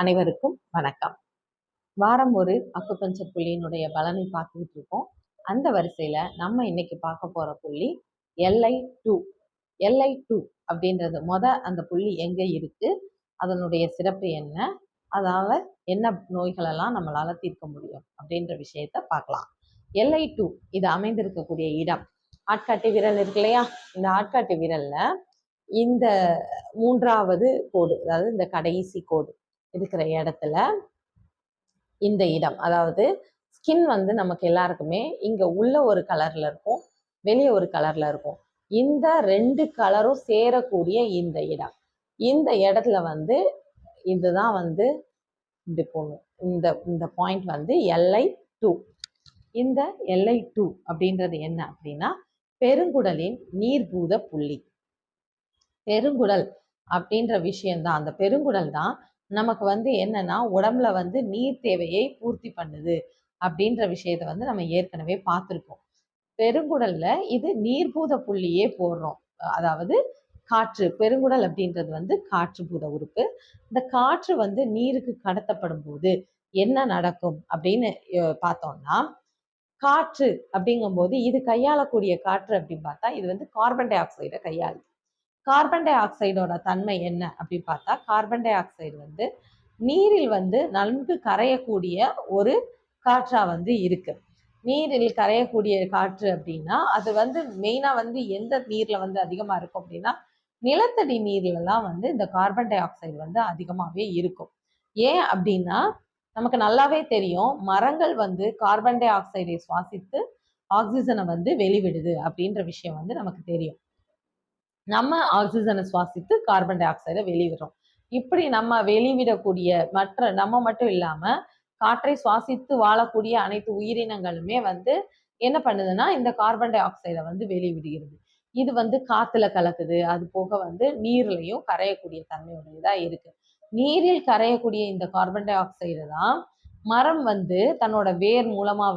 அனைவருக்கும் வணக்கம். வாரம் ஒரு அக்குபஞ்சர் புள்ளியினுடைய பலனை பார்த்துக்கிட்டு இருக்கோம். அந்த வரிசையில நம்ம இன்னைக்கு பார்க்க போற புள்ளி LI2. LI2 அப்படின்றது அந்த புள்ளி எங்க இருக்கு, அதனுடைய சிறப்பு என்ன, அதனால என்ன நோய்களெல்லாம் நம்மளால தீர்க்க முடியும் அப்படின்ற விஷயத்த பார்க்கலாம். LI2 இது அமைந்திருக்கக்கூடிய இடம் ஆட்காட்டி விரல் இருக்கு இல்லையா, இந்த ஆட்காட்டி விரல்ல இந்த மூன்றாவது கோடு, அதாவது இந்த கடைசி கோடு இருக்கிற இடத்துல இந்த இடம், அதாவது ஸ்கின் நமக்கு எல்லாருக்குமே இங்க உள்ள ஒரு கலர்ல இருக்கும், வெளியே ஒரு கலர்ல இருக்கும். இந்த ரெண்டு கலரும் சேரக்கூடிய இந்த இடம், இந்த இடத்துல இதுதான் இப்படி போகணும். இந்த இந்த பாயிண்ட் LI2. இந்த LI2 அப்படின்றது என்ன அப்படின்னா பெருங்குடலின் நீர்பூத புள்ளி. பெருங்குடல் அப்படின்ற விஷயம்தான், அந்த பெருங்குடல் தான் நமக்கு என்னன்னா உடம்புல நீர் தேவையை பூர்த்தி பண்ணுது அப்படின்ற விஷயத்த நம்ம ஏற்கனவே பார்த்துருக்கோம். பெருங்குடல்ல இது நீர்பூத புள்ளியே போடுறோம். அதாவது காற்று, பெருங்குடல் அப்படின்றது காற்று பூத உறுப்பு. இந்த காற்று நீருக்கு கடத்தப்படும் போது என்ன நடக்கும் அப்படின்னு பார்த்தோம்னா, காற்று அப்படிங்கும்போது இது கையாளக்கூடிய காற்று அப்படின்னு பார்த்தா இது கார்பன் டை ஆக்சைடை கையாளுது. கார்பன் டை ஆக்சைடோட தன்மை என்ன அப்படின்னு பார்த்தா, கார்பன் டை ஆக்சைடு நீரில் நன்கு கரையக்கூடிய ஒரு காற்றா இருக்கு. நீரில் கரையக்கூடிய காற்று அப்படின்னா அது மெயினா எந்த நீர்ல அதிகமா இருக்கும் அப்படின்னா நிலத்தடி நீர்லலாம் இந்த கார்பன் டை ஆக்சைடு அதிகமாவே இருக்கும். ஏன் அப்படின்னா நமக்கு நல்லாவே தெரியும், மரங்கள் கார்பன் டை ஆக்சைடை சுவாசித்து ஆக்சிஜனை வெளிவிடுது அப்படின்ற விஷயம் நமக்கு தெரியும். நம்ம ஆக்சிஜனை சுவாசித்து கார்பன் டை ஆக்சைடை வெளிவிடுறோம். இப்படி நம்ம வெளிவிடக்கூடிய நம்ம மட்டும் இல்லாம காற்றை சுவாசித்து வாழக்கூடிய அனைத்து உயிரினங்களுமே என்ன பண்ணுதுன்னா இந்த கார்பன் டை ஆக்சைடை வெளிவிடுகிறது. இது காத்துல கலக்குது, அது போக நீர்லையும் கரையக்கூடிய தன்மையுடையதா இருக்கு. நீரில் கரையக்கூடிய இந்த கார்பன் டை ஆக்சைடு தான் மரம் தன்னோட வேர் மூலமா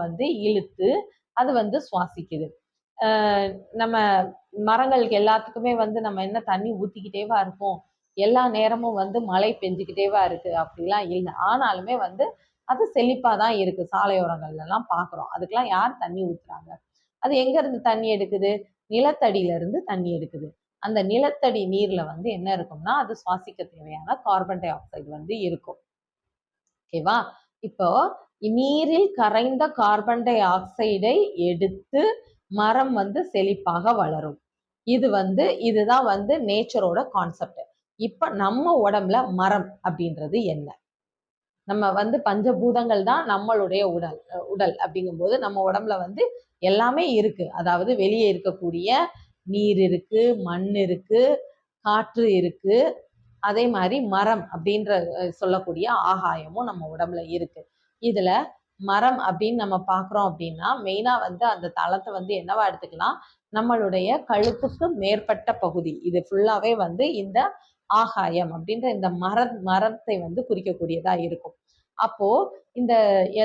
இழுத்து அது சுவாசிக்குது. நம்ம மரங்களுக்கு எல்லாத்துக்குமே நம்ம என்ன தண்ணி ஊத்திக்கிட்டேவா இருக்கும், எல்லா நேரமும் மழை பெஞ்சுக்கிட்டேவா இருக்கு அப்படிலாம் இல்லை. ஆனாலுமே அது செழிப்பாதான் இருக்கு. சாலையோரங்கள்ல எல்லாம் பாக்குறோம், அதுக்கெல்லாம் யார் தண்ணி ஊத்துறாங்க? அது எங்க இருந்து தண்ணி எடுக்குது? நிலத்தடியில இருந்து தண்ணி எடுக்குது. அந்த நிலத்தடி நீர்ல என்ன இருக்கும்னா அது சுவாசிக்க தேவையான கார்பன் டை ஆக்சைடு இருக்கும். ஓகேவா? இப்போ நீரில் கரைந்த கார்பன் டை ஆக்சைடை எடுத்து மரம் செழிப்பாக வளரும். இதுதான் நேச்சரோட கான்செப்ட். இப்ப நம்ம உடம்புல மரம் அப்படின்றது என்ன? நம்ம பஞ்சபூதங்கள் தான் நம்மளுடைய உடல் அப்படிங்கும்போது நம்ம உடம்புல எல்லாமே இருக்கு. அதாவது வெளியே இருக்கக்கூடிய நீர் இருக்கு, மண் இருக்கு, காற்று இருக்கு, அதே மாதிரி மரம் அப்படின்ற சொல்லக்கூடிய ஆகாயமும் நம்ம உடம்புல இருக்கு. இதுல மரம் அப்படின்னு நம்ம பாக்குறோம் அப்படின்னா மெயினா அந்த தளத்தை என்னவா எடுத்துக்கலாம், நம்மளுடைய கழுத்துக்கு மேற்பட்ட பகுதி இது ஃபுல்லாவே இந்த ஆகாயம் அப்படின்ற இந்த மரத்தை குறிக்கக்கூடியதா இருக்கும். அப்போ இந்த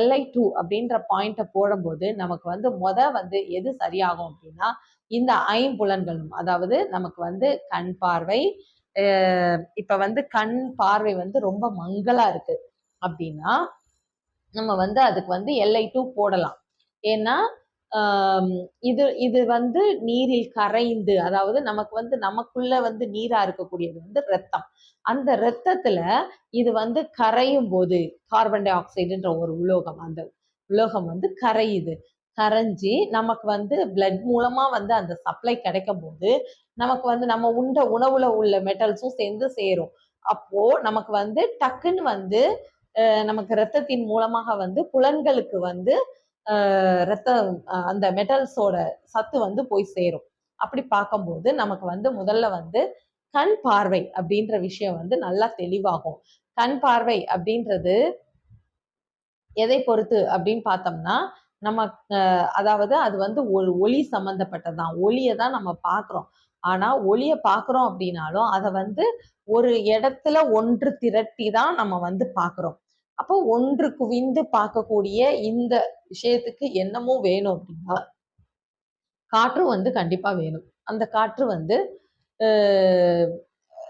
LI2 அப்படின்ற பாயிண்ட போடும்போது நமக்கு எது சரியாகும் அப்படின்னா இந்த ஐம்புலன்களும், அதாவது நமக்கு கண் பார்வை, இப்ப கண் பார்வை ரொம்ப மங்கலா இருக்கு அப்படின்னா நம்ம அதுக்கு LI2 போடலாம். ஏன்னா இது நீரில் கரைந்து, அதாவது நமக்கு நமக்குள்ள நீரா இருக்கக்கூடியது ரத்தம். அந்த ரத்தத்துல இது கரையும் போது கார்பன் டை ஆக்சைடுன்ற ஒரு உலோகம், அந்த உலோகம் கரையுது. கரைஞ்சி நமக்கு பிளட் மூலமா அந்த சப்ளை கிடைக்கும் போது நமக்கு நம்ம உண்ட உணவுல உள்ள மெட்டல்ஸும் சேர்ந்து சேரும். அப்போ நமக்கு டக்குன்னு நமக்கு ரத்தத்தின் மூலமாக புலன்களுக்கு ரத்தம் அந்த மெட்டல்ஸோட சத்து போய் சேரும். அப்படி பார்க்கும்போது நமக்கு முதல்ல கண் பார்வை அப்படின்ற விஷயம் நல்லா தெளிவாகும். கண் பார்வை அப்படின்றது எதை பொறுத்து அப்படின்னு பார்த்தோம்னா நம்ம அதாவது அது ஒரு ஒளி சம்பந்தப்பட்டதுதான். ஒளியை தான் நம்ம பார்க்குறோம். ஆனா ஒளியை பார்க்குறோம் அப்படின்னாலும் அதை ஒரு இடத்துல ஒன்று திரட்டி தான் நம்ம பார்க்குறோம். அப்போ ஒன்று குவிந்து பார்க்கக்கூடிய இந்த விஷயத்துக்கு என்னமும் வேணும் அப்படின்னா காற்று கண்டிப்பா வேணும். அந்த காற்று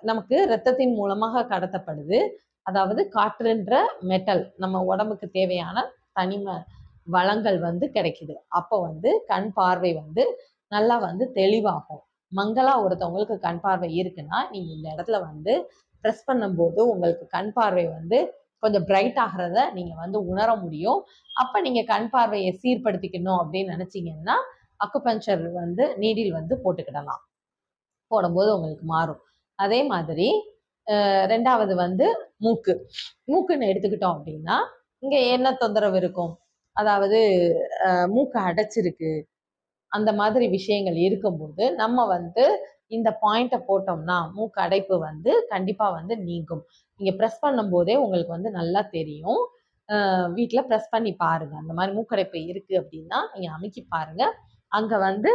நமக்கு ரத்தத்தின் மூலமாக கடத்தப்படுது. அதாவது காற்றுன்ற மெட்டல் நம்ம உடம்புக்கு தேவையான தனிம வளங்கள் வந்து கிடைக்குது. அப்போ வந்து கண் பார்வை வந்து நல்லா வந்து தெளிவாகும். மங்களா ஒருத்தவங்களுக்கு கண் பார்வை இருக்குன்னா நீங்க இந்த இடத்துல வந்து ப்ரெஸ் பண்ணும்போது உங்களுக்கு கண் பார்வை வந்து கொஞ்சம் பிரைட் ஆகிறத நீங்க வந்து உணர முடியும். அப்ப நீங்க கண் பார்வையை சீர்படுத்திக்கணும் அப்படின்னு நினைச்சீங்கன்னா அக்குபஞ்சர் வந்து நீடில் வந்து போட்டுக்கிடலாம். போடும்போது உங்களுக்கு மாறும். அதே மாதிரி ரெண்டாவது வந்து மூக்கு. மூக்குன்னு எடுத்துக்கிட்டோம் அப்படின்னா இங்க என்ன தொந்தரவு இருக்கும்? அதாவது மூக்கு அடைச்சிருக்கு, அந்த மாதிரி விஷயங்கள் இருக்கும்போது நம்ம வந்து இந்த பாயிண்ட்டை போட்டோம்னா மூக்கு அடைப்பு வந்து கண்டிப்பா வந்து நீங்கும். நீங்க ப்ரெஸ் பண்ணும் போதே உங்களுக்கு வந்து நல்லா தெரியும். வீட்டில் ப்ரெஸ் பண்ணி பாருங்க. அந்த மாதிரி மூக்கடைப்பு இருக்கு அப்படின்னா நீங்க அமுக்கி பாருங்க. அங்க வந்து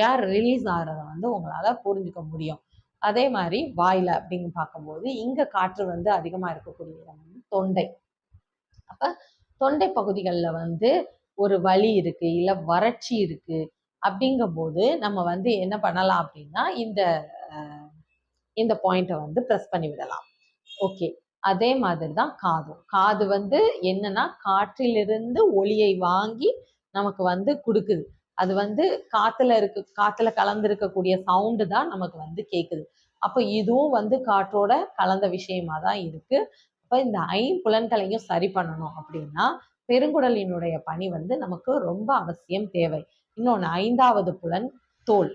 ஏர் ரிலீஸ் ஆகிறத வந்து உங்களால புரிஞ்சுக்க முடியும். அதே மாதிரி வாயில அப்படின்னு பார்க்கும்போது இங்க காற்று வந்து அதிகமா இருக்கக்கூடிய இடம் வந்து தொண்டை. அப்ப தொண்டை பகுதிகளில் வந்து ஒரு வலி இருக்கு, இல்ல வறட்சி இருக்கு அப்படிங்கும் போது நம்ம வந்து என்ன பண்ணலாம் அப்படின்னா இந்த பாயிண்ட்டை வந்து ப்ரெஸ் பண்ணி விடலாம். ஓகே. அதே மாதிரி தான் காதும். காது வந்து என்னன்னா காற்றிலிருந்து ஒளியை வாங்கி நமக்கு வந்து கொடுக்குது. அது வந்து காத்துல கலந்திருக்கக்கூடிய சவுண்டு தான் நமக்கு வந்து கேட்குது. அப்ப இதுவும் வந்து காற்றோட கலந்த விஷயமா தான் இருக்கு. அப்ப இந்த ஐம்புலன்களையும் சரி பண்ணணும் அப்படின்னா பெருங்குடலினுடைய பணி வந்து நமக்கு ரொம்ப அவசியம் தேவை. இன்னொன்னு 5வது புலன் தோல்.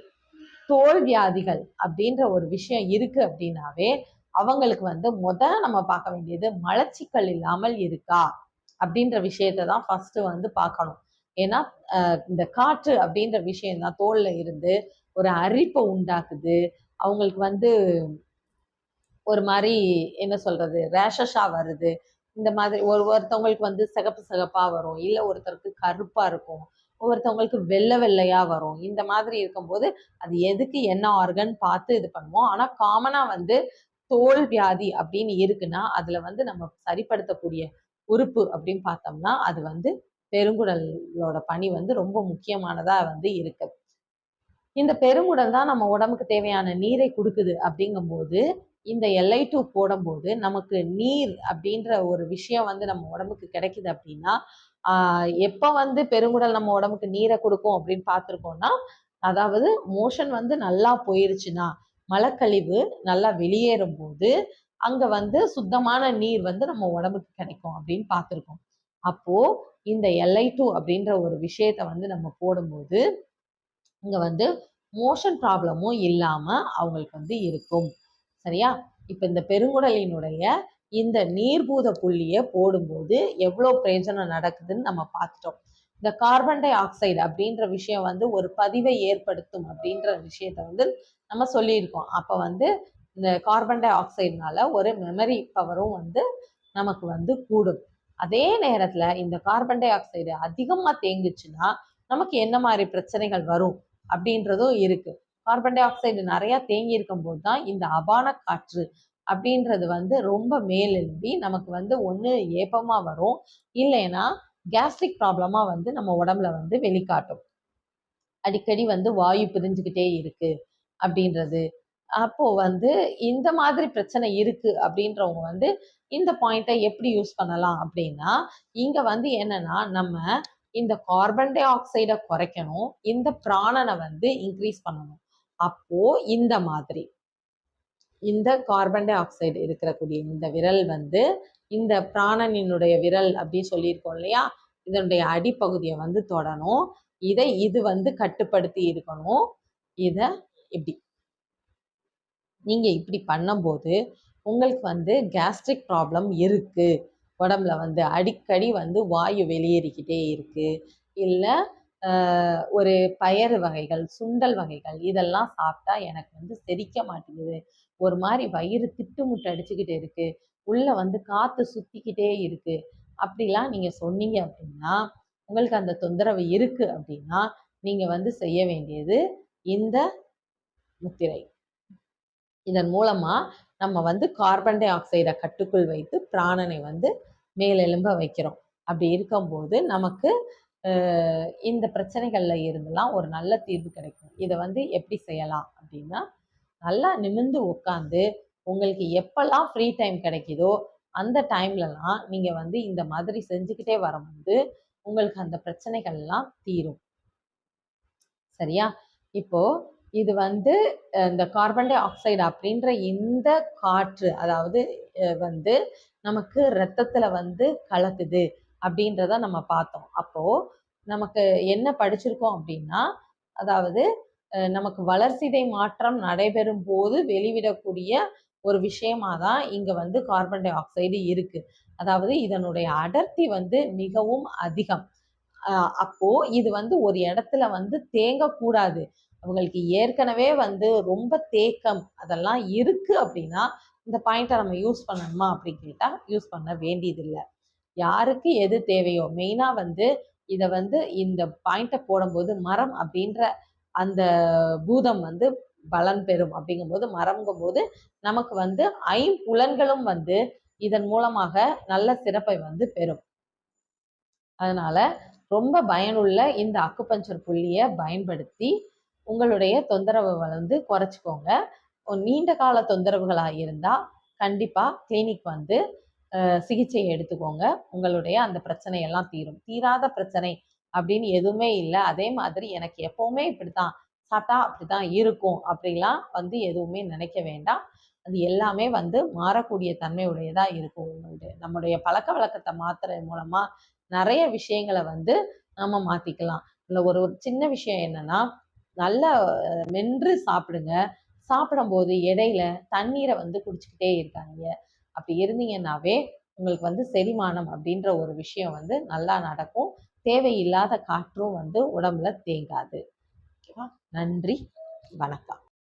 தோல் வியாதிகள் அப்படின்ற ஒரு விஷயம் இருக்கு அப்படின்னாவே அவங்களுக்கு வந்து நம்ம பார்க்க வேண்டியது மலச்சிக்கல் இல்லாமல் இருக்கா அப்படின்ற விஷயத்தை தான் ஃபர்ஸ்ட் வந்து பார்க்கணும். ஏன்னா இந்த காற்று அப்படின்ற விஷயம் தான் தோல்ல இருந்து ஒரு அரிப்பை உண்டாக்குது. அவங்களுக்கு வந்து ஒரு மாதிரி என்ன சொல்றது ரேஷஸா வருது. இந்த மாதிரி ஒருத்தவங்களுக்கு வந்து சிகப்பு சிகப்பா வரும், இல்ல ஒருத்தருக்கு கருப்பா இருக்கும், ஒவ்வொருத்தவங்களுக்கு வெள்ளை வெள்ளையா வரும். இந்த மாதிரி இருக்கும்போது அது எதுக்கு என்ன ஆர்கன் பார்த்து இது பண்ணுவோம். ஆனா காமனா வந்து தோல் வியாதி அப்படின்னு இருக்குன்னா அதுல வந்து நம்ம சரிப்படுத்தக்கூடிய உறுப்பு அப்படின்னு பார்த்தோம்னா அது வந்து பெருங்குடலோட பணி வந்து ரொம்ப முக்கியமானதா வந்து இருக்கு. இந்த பெருங்குடல் தான் நம்ம உடம்புக்கு தேவையான நீரை கொடுக்குது. அப்படிங்கும்போது இந்த LI2 போடும்போது நமக்கு நீர் அப்படின்ற ஒரு விஷயம் வந்து நம்ம உடம்புக்கு கிடைக்குது அப்படின்னா எப்ப வந்து பெருங்குடல் நம்ம உடம்புக்கு நீரை கொடுக்கும் அப்படின்னு பார்த்துருக்கோம்னா அதாவது மோஷன் வந்து நல்லா போயிருச்சுன்னா மலக்கழிவு நல்லா வெளியேறும் போது அங்க வந்து சுத்தமான நீர் வந்து நம்ம உடம்புக்கு கிடைக்கும் அப்படின்னு பார்த்துருக்கோம். அப்போ இந்த LI2 அப்படின்ற ஒரு விஷயத்த வந்து நம்ம போடும்போது இங்க வந்து மோஷன் ப்ராப்ளமும் இல்லாம அவங்களுக்கு வந்து இருக்கும். சரியா? இப்ப இந்த பெருங்குடலினுடைய இந்த நீர்பூத புள்ளியை போடும்போது எவ்வளோ பிரயோஜனம் நடக்குதுன்னு நம்ம பார்த்துட்டோம். இந்த கார்பன் டை ஆக்சைடு அப்படின்ற விஷயம் வந்து ஒரு பதிவை ஏற்படுத்தும் அப்படின்ற விஷயத்த வந்து நம்ம சொல்லியிருக்கோம். அப்ப வந்து இந்த கார்பன் டை ஆக்சைடுனால ஒரு மெமரி பவரும் வந்து நமக்கு வந்து கூடும். அதே நேரத்துல இந்த கார்பன் டை ஆக்சைடு அதிகமா தேங்குச்சுன்னா நமக்கு என்ன மாதிரி பிரச்சனைகள் வரும் அப்படின்றதும் இருக்கு. கார்பன் டை ஆக்சைடு நிறைய தேங்கி இருக்கும் போது தான் இந்த அபான காற்று அப்படின்றது வந்து ரொம்ப மேலெழும்பி நமக்கு வந்து ஒண்ணு ஏப்பமா வரும், இல்லைன்னா கேஸ்ட்ரிக் ப்ராப்ளமா வந்து நம்ம உடம்புல வந்து வெளிக்காட்டும். அடிக்கடி வந்து வாயு பிரிஞ்சுக்கிட்டே இருக்கு அப்படின்றது. அப்போ வந்து இந்த மாதிரி பிரச்சனை இருக்கு அப்படின்றவங்க வந்து இந்த பாயிண்ட்டை எப்படி யூஸ் பண்ணலாம் அப்படின்னா இங்க வந்து என்னன்னா நம்ம இந்த கார்பன் டை ஆக்சைடை குறைக்கணும், இந்த பிராணனை வந்து இன்க்ரீஸ் பண்ணணும். அப்போ இந்த மாதிரி இந்த கார்பன் டை ஆக்சைடு இருக்கக்கூடிய இந்த விரல் வந்து இந்த பிராணனினுடைய விரல் அப்படின்னு சொல்லியிருக்கோம் இல்லையா, இதனுடைய அடிப்பகுதியை வந்து தொடணும். இது வந்து கட்டுப்படுத்தி இருக்கணும். இத இப்படி நீங்க இப்படி பண்ணும்போது உங்களுக்கு வந்து கேஸ்ட்ரிக் ப்ராப்ளம் இருக்கு, உடம்புல வந்து அடிக்கடி வந்து வாயு வெளியேறிக்கிட்டே இருக்கு, இல்ல ஒரு பயறு வகைகள், சுண்டல் வகைகள் இதெல்லாம் சாப்பிட்டா எனக்கு வந்து செரிக்க மாட்டேங்குது, ஒரு மாதிரி வயிறு திட்டுமுட்டு அடிச்சுக்கிட்டு இருக்கு, உள்ள வந்து காத்து சுத்திக்கிட்டே இருக்கு அப்படிலாம் நீங்க சொன்னீங்க அப்படின்னா உங்களுக்கு அந்த தொந்தரவு இருக்கு அப்படின்னா நீங்க வந்து செய்ய வேண்டியது இந்த முத்திரை. இதன் மூலமா நம்ம வந்து கார்பன் டை ஆக்சைடை கட்டுக்குள் வைத்து பிராணனை வந்து மேலெழும்ப வைக்கிறோம். அப்படி இருக்கும்போது நமக்கு இந்த பிரச்சனைகள்ல இருந்தெல்லாம் ஒரு நல்ல தீர்வு கிடைக்கும். இதை வந்து எப்படி செய்யலாம் அப்படின்னா நல்லா நிமிர்ந்து உட்காந்து உங்களுக்கு எப்பெல்லாம் ஃப்ரீ டைம் கிடைக்குதோ அந்த டைம்லலாம் நீங்கள் வந்து இந்த மாதிரி செஞ்சுக்கிட்டே வரும்போது உங்களுக்கு அந்த பிரச்சனைகள்லாம் தீரும். சரியா? இப்போ இது வந்து இந்த கார்பன் டை ஆக்சைடு அப்படின்ற இந்த காற்று, அதாவது வந்து நமக்கு ரத்தத்துல வந்து கலக்குது அப்படின்றத நம்ம பார்த்தோம். அப்போ நமக்கு என்ன படிச்சிருக்கோம் அப்படின்னா, அதாவது நமக்கு வளர்சிதை மாற்றம் நடைபெறும் போது வெளிவிடக்கூடிய ஒரு விஷயமா தான் இங்க வந்து கார்பன் டை ஆக்சைடு இருக்கு. அதாவது இதனுடைய அடர்த்தி வந்து மிகவும் அதிகம். அப்போ இது வந்து ஒரு இடத்துல வந்து தேங்கக்கூடாது. அவங்களுக்கு ஏற்கனவே வந்து ரொம்ப தேக்கம் அதெல்லாம் இருக்கு அப்படின்னா, இந்த பாயிண்ட்டை நம்ம யூஸ் பண்ணணுமா அப்படின்னு கேட்டா, யூஸ் பண்ண வேண்டியதில்ல. யாருக்கு எது தேவையோ, மெயினா வந்து இத வந்து இந்த பாயிண்ட்டை போடும்போது மரம் அப்படின்ற அந்த பூதம் வந்து பலன் பெறும் அப்படிங்கும்போது, மரம்ங்கும்போது நமக்கு வந்து ஐம்புலன்களும் வந்து இதன் மூலமாக நல்ல சிறப்பை வந்து பெறும். அதனால ரொம்ப பயனுள்ள இந்த அக்குபஞ்சர் புள்ளிய பயன்படுத்தி உங்களுடைய தொந்தரவை வந்து குறைச்சிக்கோங்க. நீண்ட கால தொந்தரவுகளா இருந்தா கண்டிப்பா கிளினிக் வந்து சிகிச்சை எடுத்துக்கோங்க. உங்களுடைய அந்த பிரச்சனை எல்லாம் தீரும். தீராத பிரச்சனை அப்படின்னு எதுவுமே இல்லை. அதே மாதிரி எனக்கு எப்பவுமே இப்படித்தான், சாப்பிட்டா அப்படித்தான் இருக்கும் அப்படிலாம் வந்து எதுவுமே நினைக்க வேண்டாம். அது எல்லாமே வந்து மாறக்கூடிய தன்மை உடையதா இருக்கும். நம்முடைய பழக்க வழக்கத்தை மாத்துறது மூலமா நிறைய விஷயங்களை வந்து நம்ம மாத்திக்கலாம். இதுல ஒரு ஒரு சின்ன விஷயம் என்னன்னா, நல்லா மென்று சாப்பிடுங்க. சாப்பிடும்போது இடையில தண்ணீரை வந்து குடிச்சுக்கிட்டே இருக்காதீங்க. அப்படி இருந்தீங்கன்னாவே உங்களுக்கு வந்து செரிமானம் அப்படின்ற ஒரு விஷயம் வந்து நல்லா நடக்கும். தேவையில்லாத காற்றும் வந்து உடம்புல தேங்காது. ஓகேவா? நன்றி, வணக்கம்.